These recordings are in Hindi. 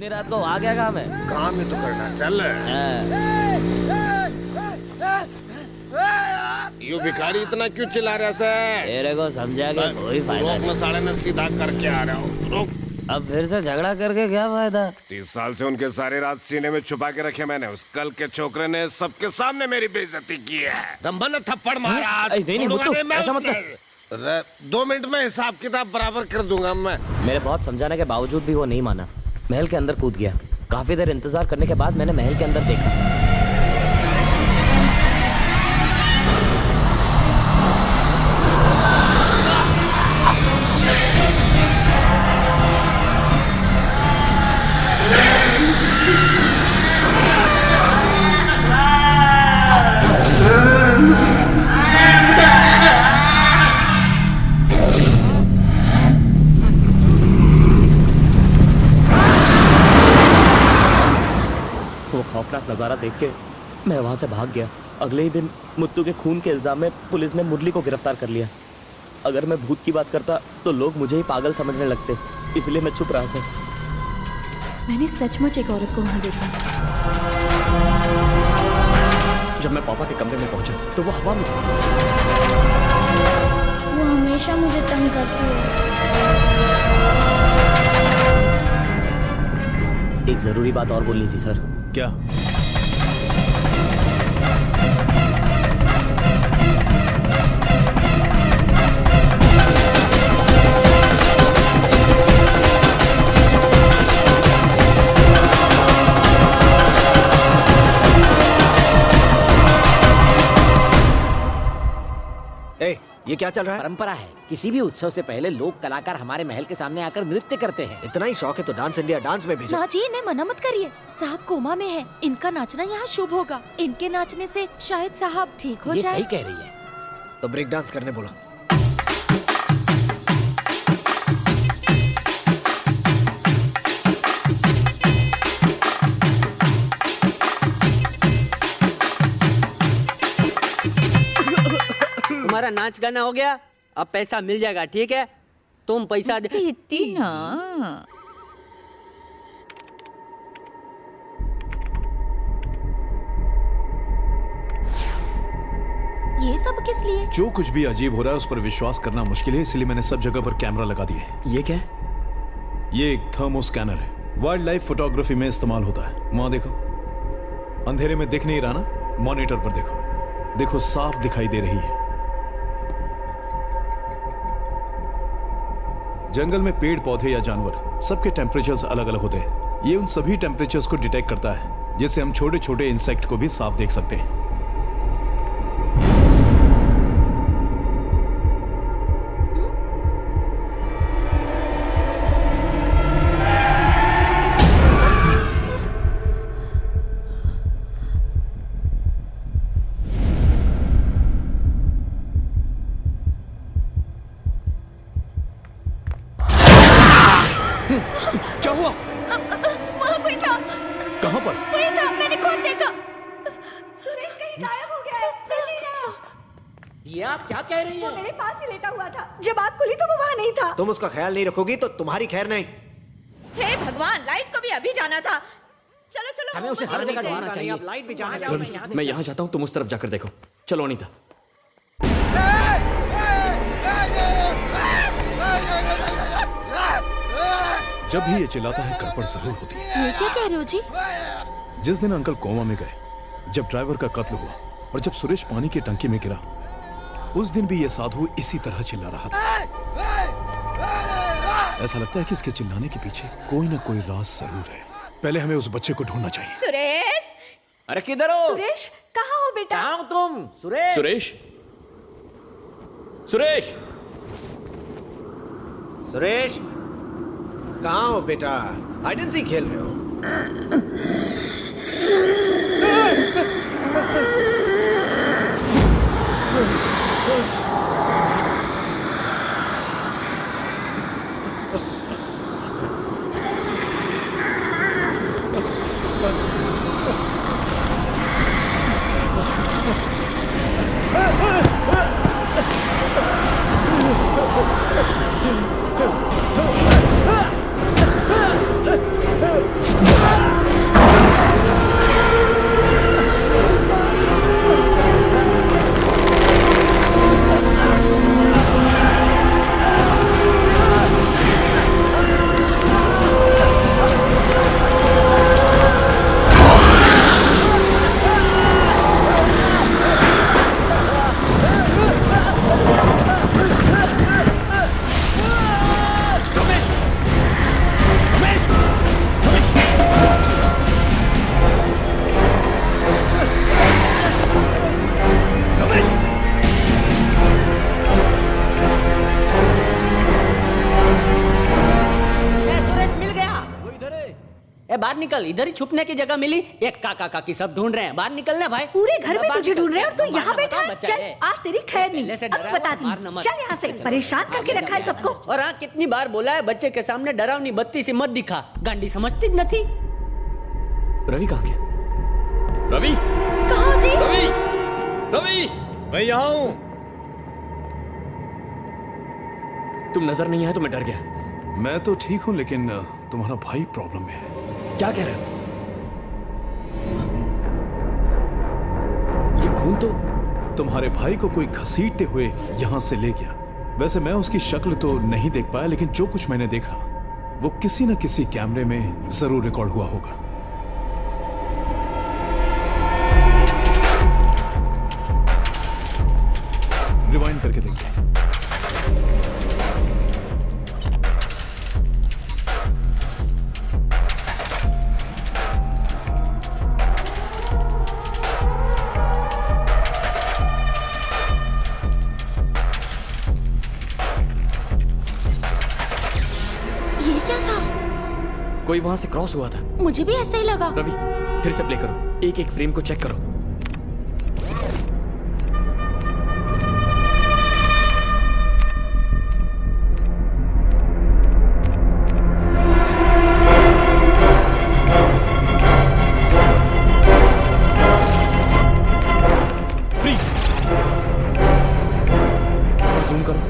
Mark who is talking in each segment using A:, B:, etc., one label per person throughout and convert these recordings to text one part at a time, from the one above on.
A: इतनी रात को आ गया काम है?
B: काम ही तो करना, चल। यू भिखारी इतना क्यों चिल्ला रहा है?
A: तेरे को समझा के कोई फायदा नहीं।
B: मैं 9:30 सीधा करके आ रहा हूँ, रुक।
A: अब फिर से झगड़ा करके क्या फायदा?
B: 30 साल से उनके सारे रात सीने में छुपा के रखे मैंने। उस कल के छोकरे ने सबके सामने मेरी बेइज्जती की है। रंभा ने थप्पड़ मारा।
A: नहीं मुत्तू, ऐसा मत कर।
B: 2 मिनट में हिसाब किताब बराबर कर दूंगा मैं।
A: मेरे बहुत समझाने के बावजूद भी वो नहीं माना। महल के अंदर कूद गया। काफी देर इंतजार करने के बाद मैंने महल के अंदर देखा। खौफनाक नजारा देख के मैं वहां से भाग गया। अगले ही दिन मुत्तू के खून के इल्जाम में पुलिस ने मुरली को गिरफ्तार कर लिया। अगर मैं भूत की बात करता तो लोग मुझे ही पागल समझने लगते, इसलिए मैं चुप रहा। सर,
C: मैंने सचमुच एक औरत को वहां देखा।
A: जब मैं पापा के कमरे में पहुंचा तो वो हवा में था।
D: वो हमेशा मुझे तंग करती है।
A: एक जरूरी बात और बोलनी थी सर।
E: क्या?
F: ये क्या चल रहा है?
G: परंपरा है, किसी भी उत्सव से पहले लोक कलाकार हमारे महल के सामने आकर नृत्य करते हैं।
F: इतना ही शौक है तो डांस इंडिया डांस में भेजो।
C: नाची, इन्हें मना मत करिए। साहब कोमा में है, इनका नाचना यहाँ शुभ होगा। इनके नाचने से शायद साहब ठीक हो जाए।
G: ये सही कह रही है।
F: तो ब्रेक डांस करने बोलो।
H: तुम्हारा नाच गाना हो गया, अब पैसा मिल जाएगा, ठीक है? तुम पैसा दे।
C: इतनी ना। ये सब किस लिए?
E: जो कुछ भी अजीब हो रहा है उस पर विश्वास करना मुश्किल है, इसलिए मैंने सब जगह पर कैमरा लगा दिए।
A: ये क्या?
E: ये एक थर्मो स्कैनर है, वाइल्ड लाइफ फोटोग्राफी में इस्तेमाल होता है। वहां देखो, अंधेरे में दिख नहीं रहा ना, मॉनिटर पर देखो, देखो साफ दिखाई दे रही है। जंगल में पेड़ पौधे या जानवर सबके टेम्परेचर्स अलग अलग होते हैं। ये उन सभी टेम्परेचर्स को डिटेक्ट करता है, जिससे हम छोटे छोटे इंसेक्ट को भी साफ देख सकते हैं। क्या हुआ?
C: वहाँ कोई था।
E: कहाँ पर?
C: वही था, मैंने खुद देखा। सुरेश कहीं गायब हो गया है, मिल नहीं रहा।
G: ये आप क्या कह रही
C: वो
G: हैं?
C: मेरे पास ही लेटा हुआ था। जब आँख खुली तो वो वहाँ नहीं था।
F: तुम उसका ख्याल नहीं रखोगी तो तुम्हारी खैर नहीं।
I: हे भगवान, लाइट को भी अभी जाना था। चलो चलो,
G: हमें उसे हर जगह ढूंढना चाहिए।
F: लाइट भी जाने दो।
A: मैं यहाँ जाता हूँ, तुम उस तरफ जाकर देखो। चलो अनीता।
E: जब भी ये चिल्लाता है गड़बड़ जरूर होती है।
C: ये क्या कह रहे हो जी?
E: जिस दिन अंकल कोमा में गए, जब ड्राइवर का कत्ल हुआ और जब सुरेश पानी की टंकी में गिरा, उस दिन भी ये साधु इसी तरह चिल्ला रहा था। ऐसा लगता है कि इसके चिल्लाने के पीछे कोई ना कोई राज जरूर है। पहले हमें उस बच्चे को ढूंढना चाहिए।
I: सुरेश,
G: अरे किधर हो?
C: सुरेश, कहाँ हो बेटा?
G: कहाँ हो तुम? सुरेश,
A: सुरेश, सुरेश,
F: सुरेश, कहाँ हो बेटा? हाइड एंड सीक खेल रहे हो?
H: ए बाहर निकल, इधर ही छुपने की जगह मिली। एक काका काकी सब ढूंढ रहे हैं, बाहर निकलना भाई।
J: पूरे घर में
H: बाहर
J: तुझे
H: निकल।
J: ढूंढ रहे हैं और तू
H: मारना
J: यहाँ बैठा
H: बताओ
J: है।
H: बच्चा
J: चल
H: है।
J: आज तेरी खैर नहीं,
H: पहले से
J: अब
H: डरा
J: बताती
H: मारना
J: हूँ।
H: मत।
J: चल यहाँ से, परेशान करके रखा है सबको।
H: और हाँ, कितनी बार बोला है बच्चे के सामने डरावनी बत्ती सी मत दिखा, गांडी समझती न थी।
A: रवि कहाँ गया? रवि,
C: कहाँ जी?
A: रवि, रवि,
E: मैं यहाँ हूँ।
A: तुम नजर नहीं आए तो मैं डर गया।
E: मैं तो ठीक हूँ, लेकिन तुम्हारा भाई प्रॉब्लम में है।
A: क्या कह रहे हो? ये खून तो
E: तुम्हारे भाई को कोई घसीटते हुए यहाँ से ले गया। वैसे मैं उसकी शक्ल तो नहीं देख पाया, लेकिन जो कुछ मैंने देखा वो किसी न किसी कैमरे में जरूर रिकॉर्ड हुआ होगा। रिवाइंड करके देखते हैं।
C: ये क्या था?
A: कोई वहां से क्रॉस हुआ था।
C: मुझे भी ऐसा ही लगा।
A: रवि, फिर से प्ले करो, एक एक फ्रेम को चेक करो। फ्रीज, जूम करो।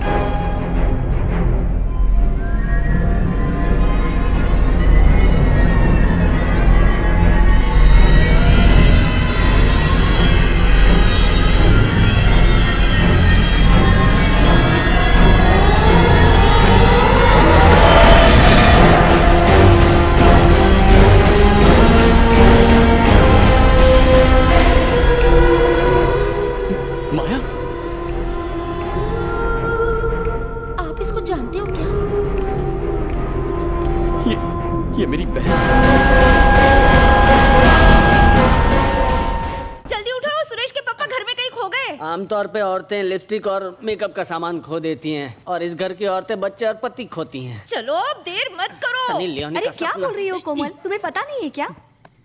A: माया,
C: आप इसको जानते हो क्या?
A: ये मेरी बहन।
I: जल्दी उठाओ, सुरेश के पापा घर में कहीं खो गए।
H: आमतौर पे औरतें लिपस्टिक और मेकअप का सामान खो देती हैं, और इस घर की औरतें बच्चे और पति खोती हैं।
I: चलो अब देर मत करो।
H: सनी लियोनी
J: अरे
H: का
J: क्या
H: सपना।
J: बोल रही हो कोमल, तुम्हें पता नहीं है क्या?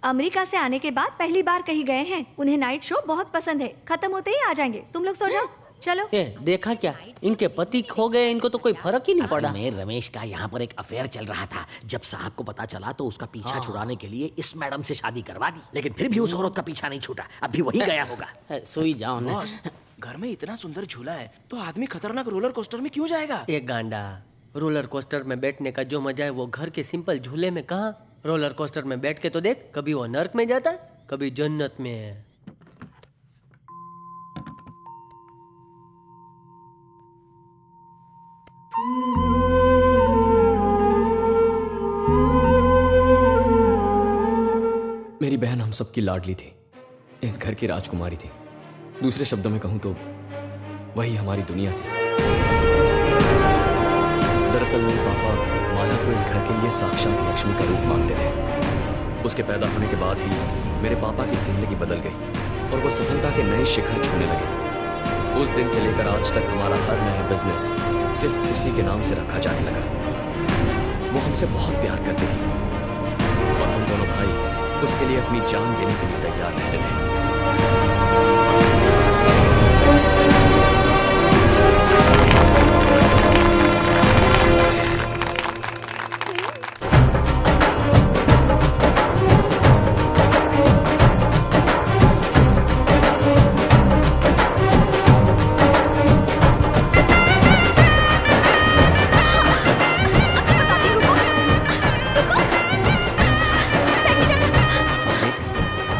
J: अमेरिका से आने के बाद पहली बार कहीं गए हैं। उन्हें नाइट शो बहुत पसंद है, खत्म होते ही आ जाएंगे। तुम लोग सो जाओ, चलो।
H: ए, देखा क्या, इनके पति खो गए, इनको तो कोई फर्क ही नहीं पड़ा।
G: में रमेश का यहाँ पर एक अफेयर चल रहा था। जब साहब को पता चला तो उसका पीछा छुड़ाने के लिए इस मैडम से शादी करवा दी, लेकिन फिर भी उस औरत का पीछा नहीं छूटा। अब भी वही गया होगा।
H: सोई जाओ ना।
A: घर में इतना सुंदर झूला है तो आदमी खतरनाक रोलर कोस्टर में क्यों जाएगा?
H: एक गांडा, रोलर कोस्टर में बैठने का जो मजा है वो घर के सिंपल झूले में कहाँ। रोलर कोस्टर में बैठ के तो देख, कभी वो नर्क में जाता है, कभी जन्नत में है।
A: मेरी बहन हम सबकी लाडली थी, इस घर की राजकुमारी थी। दूसरे शब्दों में कहूं तो वही हमारी दुनिया थी। दरअसल मेरे पापा माया को इस घर के लिए साक्षात लक्ष्मी का रूप मानते थे। उसके पैदा होने के बाद ही मेरे पापा की जिंदगी बदल गई और वो सफलता के नए शिखर छूने लगे। उस दिन से लेकर आज तक हमारा हर नया बिजनेस सिर्फ उसी के नाम से रखा जाने लगा। वो हमसे बहुत प्यार करती थी और हम दोनों भाई उसके लिए अपनी जान देने के लिए तैयार रहते थे।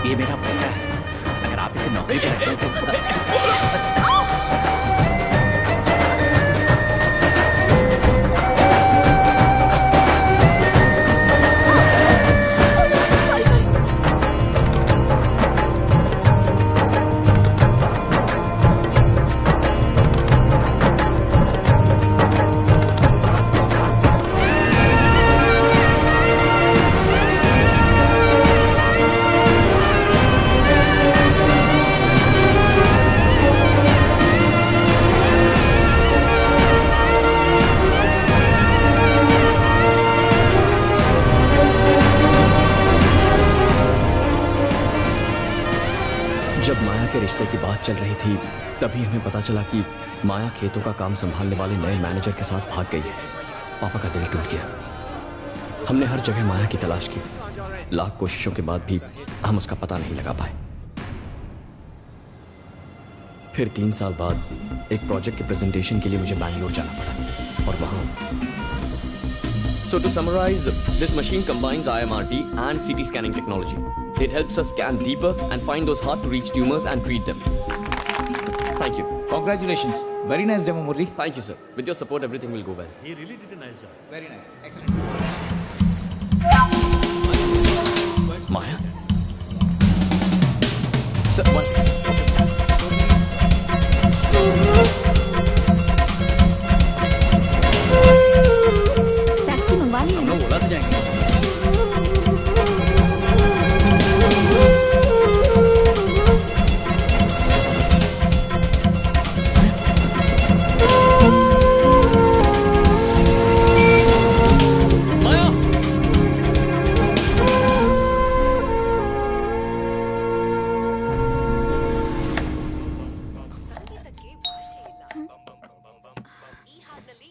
G: ये मेरा बेटा है, अगर आप इसे
A: के रिश्ते की बात चल रही थी, तभी हमें पता चला कि माया खेतों का काम संभालने वाले नए मैनेजर के साथ भाग गई है। पापा का दिल टूट गया। हमने हर जगह माया की तलाश की, लाख कोशिशों के बाद भी हम उसका पता नहीं लगा पाए। फिर 3 साल बाद एक प्रोजेक्ट के प्रेजेंटेशन के लिए मुझे बैंगलोर जाना पड़ा और वहां So to summarize, this machine combines IMRT and CT scanning technology. It helps us scan deeper and find those hard to reach tumors and treat them. Thank you.
K: Congratulations. Very nice demo, Murli.
A: Thank you, sir. With your support, everything will go well.
K: He really did a nice job. Very nice. Excellent.
A: Maya? Sir, one second.
J: Taxi मंगवा ली है ना?
K: ओला से जाएंगे।
A: Maya!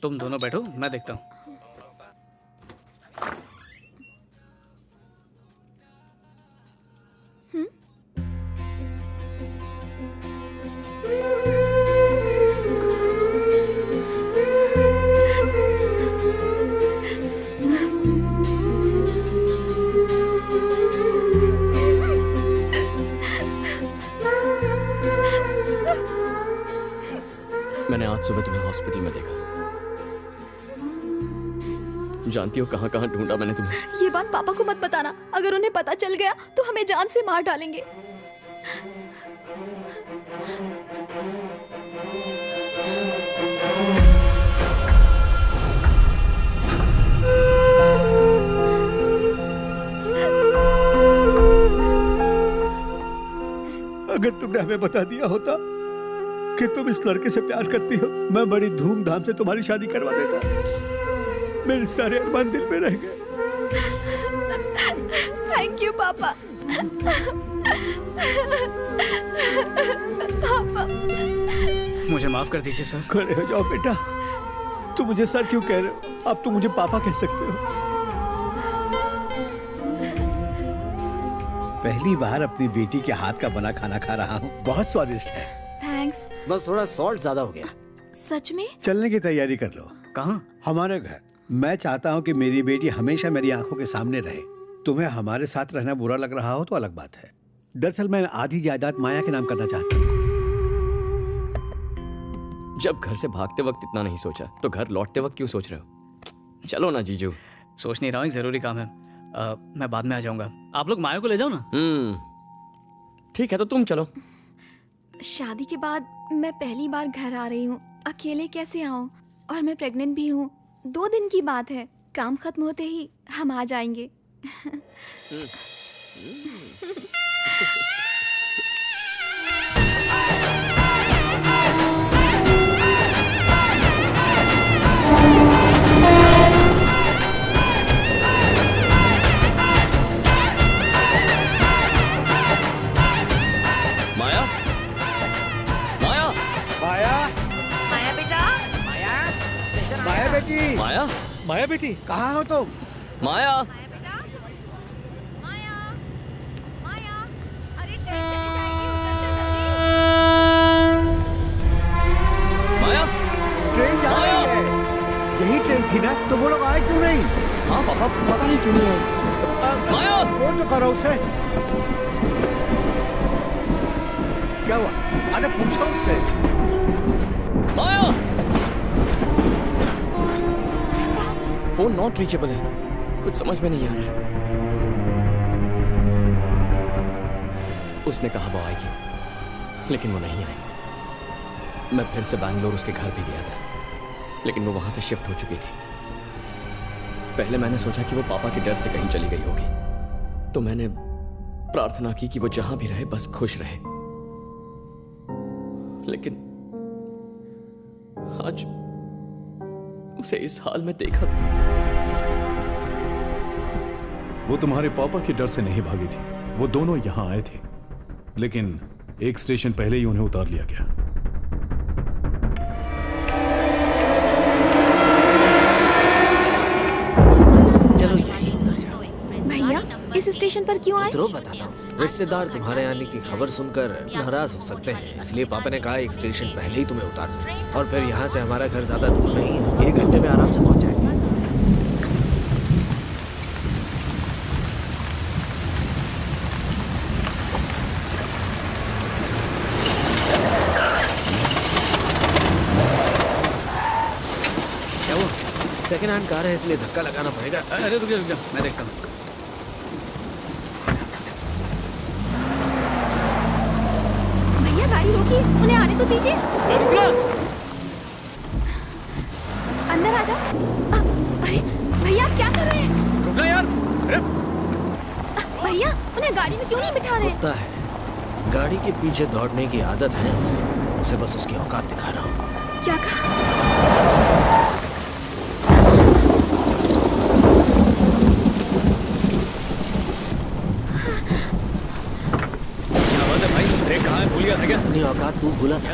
K: तुम दोनों बैठो, मैं देखता हूँ।
A: मैंने आज सुबह तुम्हें हॉस्पिटल में देखा। जानती हो कहां कहां ढूंढा मैंने तुम्हें।
J: ये बात पापा को मत बताना, अगर उन्हें पता चल गया तो हमें जान से मार डालेंगे।
F: अगर तुमने हमें बता दिया होता कि तुम इस लड़के से प्यार करती हो, मैं बड़ी धूमधाम से तुम्हारी शादी करवा देता। मेरे सारे अरमान दिल में रह गए।
J: थैंक यू पापा। पापा
K: मुझे माफ कर दीजिए सर।
F: खड़े हो जाओ बेटा। तुम मुझे सर क्यों कह रहे हो? अब तुम मुझे पापा कह सकते हो। पहली बार अपनी बेटी के हाथ का बना खाना खा रहा हूँ, बहुत स्वादिष्ट है।
J: थैंक्स।
G: बस थोड़ा सॉल्ट ज्यादा हो गया।
J: सच में?
F: चलने की तैयारी कर लो।
K: कहाँ?
F: हमारे घर। मैं चाहता हूँ कि मेरी बेटी हमेशा मेरी आंखों के सामने रहे। तुम्हें हमारे साथ रहना बुरा लग रहा हो तो अलग बात है। दरअसल मैं आधी जायदाद माया के नाम करना चाहता हूँ।
A: जब घर से भागते वक्त इतना नहीं सोचा तो घर लौटते वक्त क्यों सोच रहे हो? चलो ना जीजू।
K: सोच नहीं रहा हूँ, एक जरूरी काम है। मैं बाद में आ जाऊंगा। आप लोग माया को ले जाओ ना।
A: ठीक है, तो तुम चलो।
J: शादी के बाद मैं पहली बार घर आ रही हूँ, अकेले कैसे आऊँ? और मैं प्रेग्नेंट भी हूँ। 2 दिन की बात है, काम खत्म होते ही हम आ जाएंगे।
A: माया, माया,
F: माया,
I: माया बेटा,
F: माया बेटी,
A: माया,
F: माया बेटी, कहाँ हो तुम?
A: माया।
I: अरे ट्रेन चली जाएगी,
A: माया,
F: ट्रेन जा रही है। यही ट्रेन थी ना? तो वो लोग आए क्यों नहीं?
A: हाँ पापा, पता नहीं क्यों नहीं आए। माया!
F: फोन तो करो उसे। क्या हुआ? अरे पूछो उससे।
A: माया! फोन नॉट रीचेबल है, कुछ समझ में नहीं आ रहा है। उसने कहा वो आएगी, लेकिन वो नहीं आई। मैं फिर से बैंगलोर उसके घर भी गया था, लेकिन वो वहां से शिफ्ट हो चुकी थी। पहले मैंने सोचा कि वो पापा के डर से कहीं चली गई होगी, तो मैंने प्रार्थना की कि वो जहां भी रहे बस खुश रहे। लेकिन आज उसे इस हाल में देखा।
E: वो तुम्हारे पापा के डर से नहीं भागी थी, वो दोनों यहां आए थे, लेकिन एक स्टेशन पहले ही उन्हें उतार लिया गया।
L: चलो यहीं उतर जाओ।
J: भैया इस स्टेशन पर क्यों आए?
L: उतरो, बताता हूँ। रिश्तेदार तुम्हारे आने की खबर सुनकर नाराज हो सकते हैं, इसलिए पापा ने कहा एक स्टेशन पहले ही तुम्हें उतार दो। और फिर यहाँ से हमारा घर ज्यादा दूर नहीं है, 1 घंटे में आराम से पहुँच जाएंगे। क्या वो सेकेंड हैंड कार है, इसलिए धक्का लगाना पड़ेगा।
K: अरे रुक जा, मैं देखता हूँ।
J: भैया गाड़ी रोकिए, उन्हें आने तो दीजिए। अंदर आ जाओ। अरे भैया आप क्या कर रहे हैं?
K: रुकना यार। अरे
J: भैया उन्हें गाड़ी में क्यों नहीं बिठा रहे?
L: कुत्ता है, गाड़ी के पीछे दौड़ने की आदत है उसे बस उसकी औकात दिखा रहा हूँ।
J: क्या कहा?
K: क्या बात है भाई, ब्रेक कहाँ है? भूल गया था क्या?
L: अपनी औकात तू भूला था।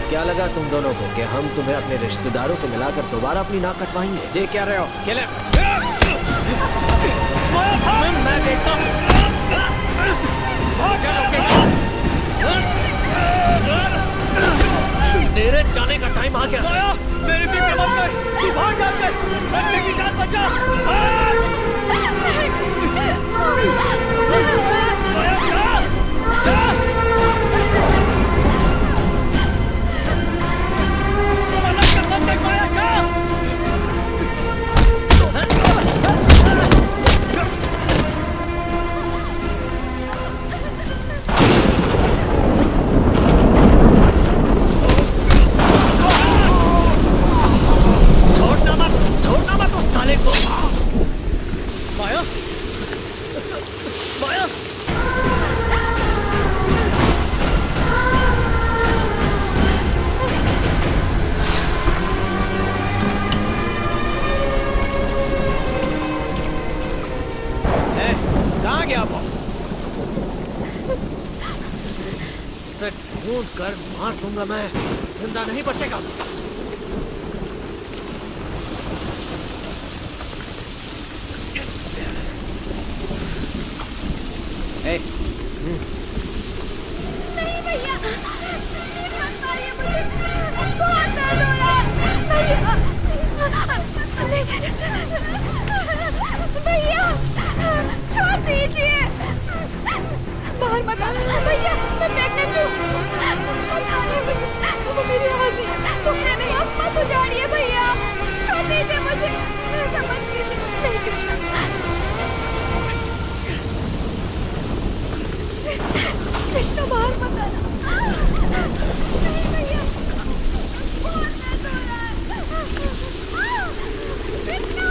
L: क्या लगा तुम दोनों को कि हम तुम्हें अपने रिश्तेदारों से मिलाकर दोबारा अपनी नाक कटवाएंगे? देख क्या रहे हो? खेले।
K: मैं देखता हूँ। तेरे जाने का टाइम आ गया। मेरी फिक्र मत कर, तू भाग यहाँ से, बच्चे की जान बचा। छोड़ना मत उस साले को। माया, माया। कहाँ गया वो? इसे ढूंढ कर मार दूंगा मैं, जिंदा नहीं बचेगा।
J: नहीं भैया, मत मारिए मुझे, बहुत दर्द हो रहा है। भैया छोड़ दीजिए, बाहर मत आना भैया, मैं प्रेग्नेंट हूँ। मुझे वो मेरी आवाज़ नहीं है, तुमने नहीं, आप मत उजाड़िए भैया, छोड़ दीजिए मुझे, ऐसा मत कीजिए। नहीं कृष्णा, कृष्णा बाहर मत आना। नहीं भैया, बहुत दर्द हो रहा है। कृष्णा,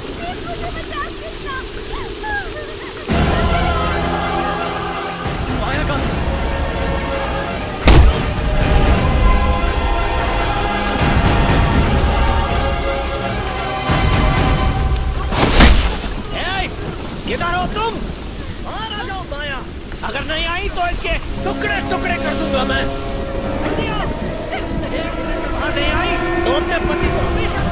J: प्लीज मुझे बचा कृष्णा।
K: माया का किधर हो तुम? बाहर आ जाओ माया, अगर नहीं आई तो इसके टुकड़े टुकड़े कर दूंगा मैं। बाहर नहीं आई तो अपने पति को हमेशा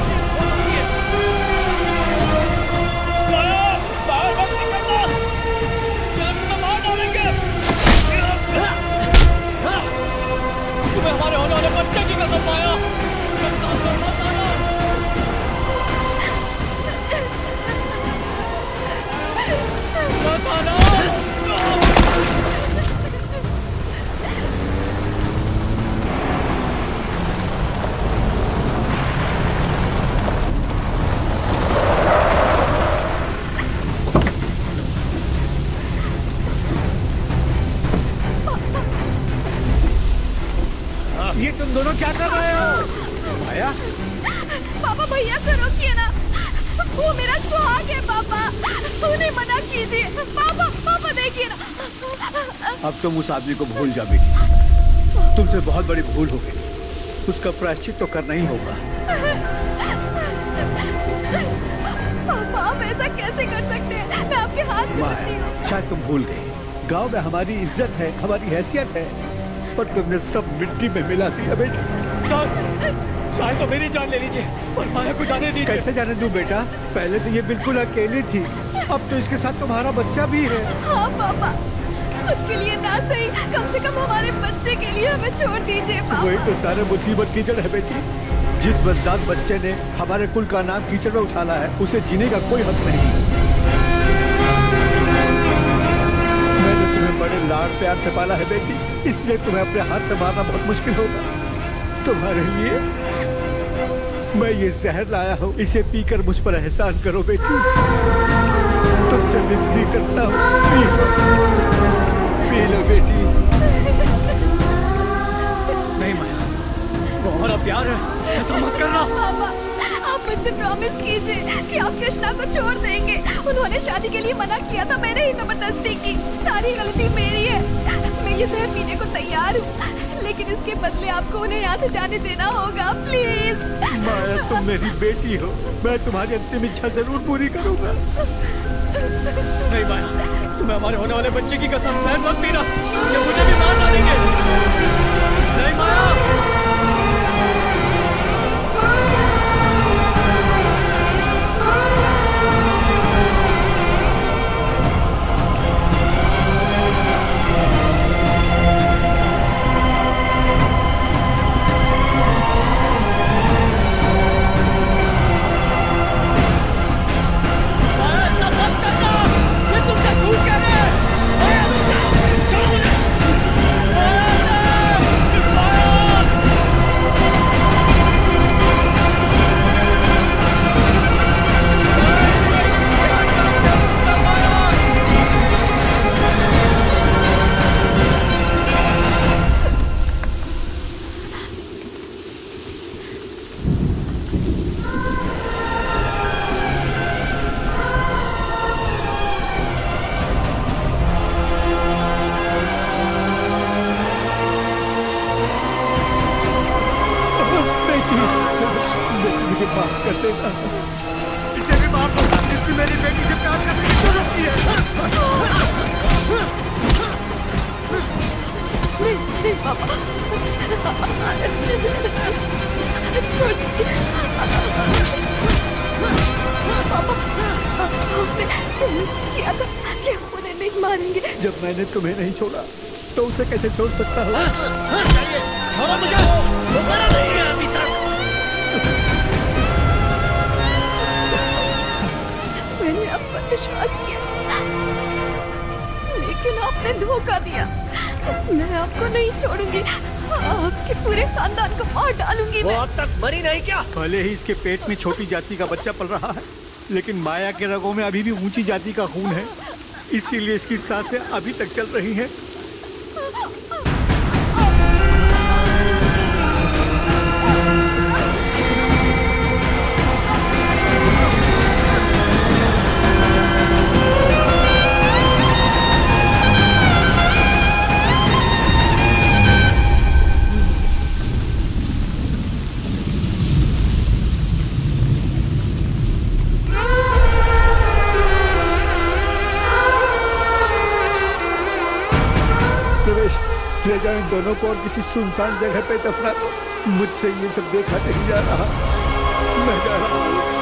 K: बाहर बस निकलना, मार डालेंगे। तुम्हें हमारे होने वाले बच्चे की कसम पाया।
F: ये तुम दोनों क्या कर रहे हो? आया?
J: पापा भैया को रोकिए ना, वो मेरा सुहाग है पापा, उन्हें मना कीजिए। पापा पापा देखिए ना।
F: अब तुम उस आदमी को भूल जा बेटी, तुमसे बहुत बड़ी भूल हो गई, उसका प्रायश्चित तो करना ही होगा।
J: ऐसा कैसे कर सकते हैं? मैं आपके हाथ जोड़ती हूँ।
F: माया, शायद तुम भूल गई, गांव में हमारी इज्जत है, हमारी हैसियत है, पर तुमने सब मिट्टी में मिला दिया बेटी।
K: शायद तो मेरी जान ले लीजिए और माया को जाने दीजिए।
F: कैसे जाने दूं बेटा? पहले तो ये बिल्कुल अकेली थी, अब तो इसके साथ तुम्हारा बच्चा भी है।
J: हाँ पापा, खुद के लिए ना सही, कम से कम हमारे बच्चे के लिए हमें छोड़ दीजिए पापा।
F: वही तो सारे मुसीबत कीचड़ है बेटी। जिस बदजात बच्चे ने हमारे कुल का नाम कीचड़ में उछाला है, उसे जीने का कोई हक नहीं। मैंने तुम्हें बड़े लाड प्यार से पाला है बेटी, इसलिए तुम्हें अपने हाथ से मारना बहुत मुश्किल होगा। तुम्हारे लिए मैं ये जहर लाया हूँ, इसे पीकर मुझ पर एहसान करो बेटी। तुमसे विनती करता हूँ, पी लो बेटी।
K: नहीं माया, वो हमारा प्यार है, ऐसा मत करना।
J: पापा, आप मुझसे प्रॉमिस कीजिए कि आप कृष्णा को छोड़ देंगे। उन्होंने शादी के लिए मना किया था, मैंने ही जबरदस्ती की। सारी गलती मेरी है। मैं ये जहर पीने को तैयार हूँ, लेकिन इसके बदले आपको उन्हें यहाँ से जाने देना होगा, प्लीज।
F: माया, तुम मेरी बेटी हो, मैं तुम्हारी अंतिम इच्छा जरूर पूरी करूंगा।
K: नहीं माया, तुम्हें हमारे होने वाले बच्चे की कसम, जहर मत पीना, ये मुझे भी मार डालेंगे। नहीं माया।
F: इसे भी मार दो, इसने मेरी बेटी से प्यार करने की जरूरत की है।
J: नहीं पापा, छोड़ दीजिए। पापा, आपने किया था कि हम उन्हें नहीं मारेंगे।
F: जब मैंने तुम्हें नहीं छोड़ा तो उसे कैसे छोड़ सकता हूँ?
K: छोड़ो मुझे, वो मरा नहीं है अभी तक।
J: मैंने आप पर विश्वास किया, लेकिन आपने धोखा दिया। मैं आपको नहीं छोड़ूंगी, आपके पूरे खानदान को मार डालूंगी।
K: वो अब तक मरी नहीं क्या?
F: भले ही इसके पेट में छोटी जाति का बच्चा पल रहा है, लेकिन माया के रगों में अभी भी ऊंची जाति का खून है, इसीलिए इसकी सांसें अभी तक चल रही हैं। ले जाओ इन दोनों को और किसी सुनसान जगह पे दफना दो। मुझसे ये सब देखा नहीं जा रहा, मैं जा रहा हूँ।